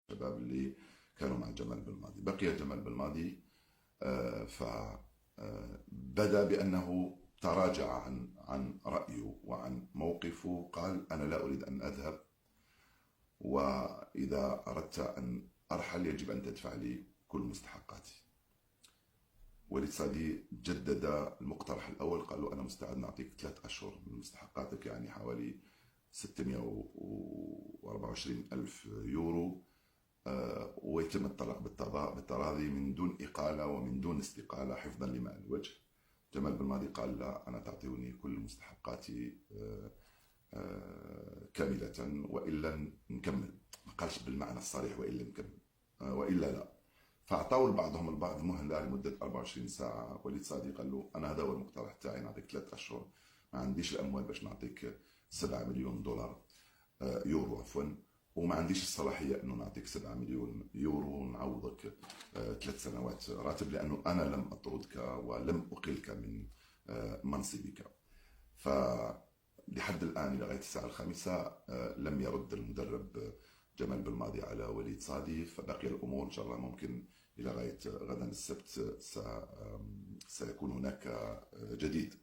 الشباب اللي كانوا مع جمال بالماضي. بقي جمال بالماضي، فبدا بأنه تراجع عن رأيه وعن موقفه. قال: أنا لا أريد أن أذهب، وإذا أردت أن أرحل يجب أن تدفع لي كل مستحقاتي. وليد صادي جدد المقترح الأول، قال له: أنا مستعد نعطيك 3 أشهر من مستحقاتك، يعني حوالي 624 ألف يورو، ويتم بالتراضي من دون إقالة ومن دون استقالة حفظا لماء الوجه. جمال بالماضي قال: لا، أنا تعطوني كل مستحقاتي كاملة وإلا نكمل. ما قالش بالمعنى الصريح وإلا نكمل، وإلا لا. فأعطوا لبعضهم البعض مهلة لمدة 24 ساعة. وليد صادي قال له: أنا هذا هو المقترح تاعي، نعطيك 3 أشهر، ما عنديش الأموال باش نعطيك 7 مليون دولار، يورو عفوا، وما عنديش الصلاحية أنه نعطيك 7 مليون يورو ونعوضك 3 سنوات راتب، لأنه أنا لم أطردك ولم أقلك من منصبك. فلحد الآن لغاية الساعة 5 لم يرد المدرب جمال بالماضي على وليد صادي. فبقي الأمور إن شاء الله ممكن إلى غاية غدا السبت سيكون هناك جديد.